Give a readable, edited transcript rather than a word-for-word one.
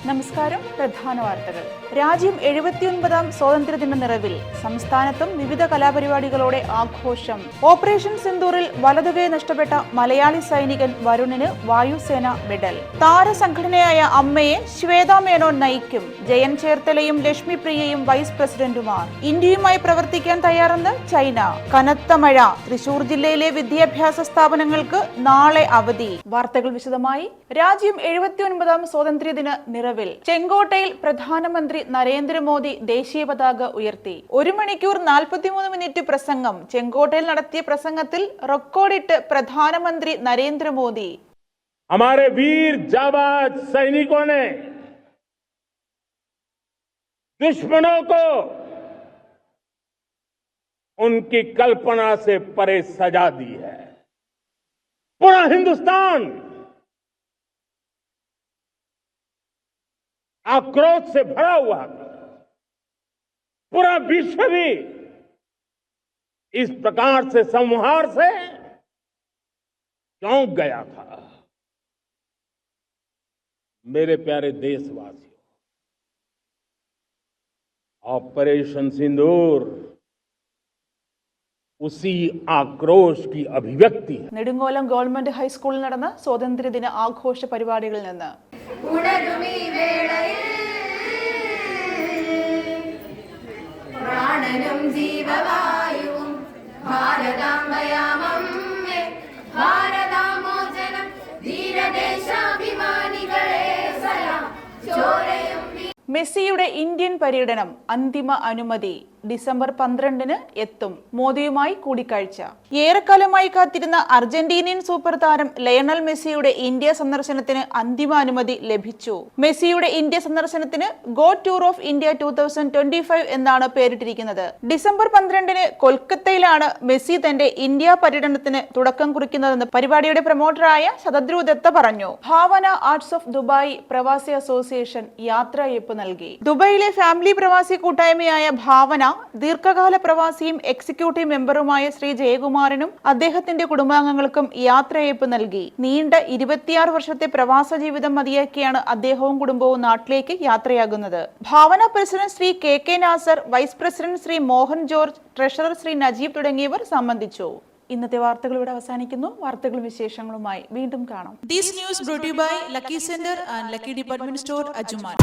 നമസ്കാരം. പ്രധാന വാർത്തകൾ. രാജ്യം 79ാം സ്വാതന്ത്ര്യദിന നിറവിൽ സംസ്ഥാനത്തും വിവിധ കലാപരിപാടികളോടെ ആഘോഷം. ഓപ്പറേഷൻ സിന്ദൂറിൽ വലതുകൈ നഷ്ടപ്പെട്ട മലയാളി സൈനികൻ വരുണിന് വായുസേന മെഡൽ. താരസംഘടനയായ അമ്മയെ ശ്വേതാ മേനോൻ നയിക്കും. ജയൻ ചേർത്തലയും ലക്ഷ്മി പ്രിയയും വൈസ് പ്രസിഡന്റുമാർ. ഇന്ത്യയുമായി പ്രവർത്തിക്കാൻ തയ്യാറെന്ന് ചൈന. കനത്ത മഴ. തൃശൂർ ജില്ലയിലെ വിദ്യാഭ്യാസ സ്ഥാപനങ്ങൾക്ക് നാളെ അവധി. വാർത്തകൾ വിശദമായി. രാജ്യം 79ാം സ്വാതന്ത്ര്യദിന നിറവിൽ ചെങ്കോട്ടയിൽ പ്രധാനമന്ത്രി നരേന്ദ്രമോദി ദേശീയ പതാക ഉയർത്തി. 1 മണിക്കൂർ 43 മിനിറ്റ് പ്രസംഗം. ചെങ്കോട്ടയിൽ നടത്തിയ പ്രസംഗത്തിൽ റെക്കോർഡിട്ട് പ്രധാനമന്ത്രി നരേന്ദ്രമോദി हमारे वीर जाबाज सैनिकों ने दुश्मनों को उनकी कल्पना से परे सजा दी है। पूरा हिंदुस्तान आक्रोश से भरा हुआ था। पूरा विश्व भी इस प्रकार से संहार से चौंक गया था। मेरे प्यारे देशवासियों, ऑपरेशन सिंदूर उसी आक्रोश की अभिव्यक्ति है. നെടുങ്കോലം ഗവൺമെന്റ് ഹൈസ്കൂളിൽ നടന്ന സ്വാതന്ത്ര്യദിന ആഘോഷ പരിപാടികളിൽ നിന്ന് പ്രാണനും ജീവവായുവും ഭാരതാംബയാമമ്മേ ഭാരതാമോചനം ധീരദേശാഭിമാനികളെ സലാം ചോരയും. മെസ്സിയുടെ ഇന്ത്യൻ പര്യടനം അന്തിമ അനുമതി. ഡിസംബർ 12-ന് എത്തും. മോദിയുമായി കൂടിക്കാഴ്ച. ഏറെക്കാലമായി കാത്തിരുന്ന അർജന്റീനിയൻ സൂപ്പർ താരം ലയണൽ മെസ്സിയുടെ ഇന്ത്യ സന്ദർശനത്തിന് അന്തിമ അനുമതി ലഭിച്ചു. മെസ്സിയുടെ ഇന്ത്യ സന്ദർശനത്തിന് ഗോ ടൂർ ഓഫ് ഇന്ത്യ 2025 എന്നാണ് പേരിട്ടിരിക്കുന്നത്. ഡിസംബർ 12-ന് കൊൽക്കത്തയിലാണ് മെസ്സി തന്റെ ഇന്ത്യ പര്യടനത്തിന് തുടക്കം കുറിക്കുന്നതെന്ന് പരിപാടിയുടെ പ്രൊമോട്ടറായ ശതദ്രു ദത്ത പറഞ്ഞു. ഭാവന ആർട്സ് ഓഫ് ദുബായ് പ്രവാസി അസോസിയേഷൻ യാത്രയയപ്പ് നൽകി. ദുബായിലെ ഫാമിലി പ്രവാസി കൂട്ടായ്മയായ ഭാവന ദീർഘകാല പ്രവാസിയും എക്സിക്യൂട്ടീവ് മെമ്പറുമായ ശ്രീ ജയകുമാരനും അദ്ദേഹത്തിന്റെ കുടുംബാംഗങ്ങൾക്കും യാത്രയയപ്പ് നൽകി. നീണ്ട 26 വർഷത്തെ പ്രവാസ ജീവിതം മതിയാക്കിയാണ് അദ്ദേഹവും കുടുംബവും നാട്ടിലേക്ക് യാത്രയാകുന്നത്. Bhavana president Shri K Nasar, vice president Shri Mohan George, treasurer Shri Najeeb തുടങ്ങിയവർ സംബന്ധിച്ചു. ഇന്നത്തെ വാർത്തകൾ ഇവിടെ അവസാനിക്കുന്നു. വാർത്തകളും വിശേഷങ്ങളുമായി വീണ്ടും കാണാം. This news brought to you by Lucky Center and Lucky Department Store, Ajjuman.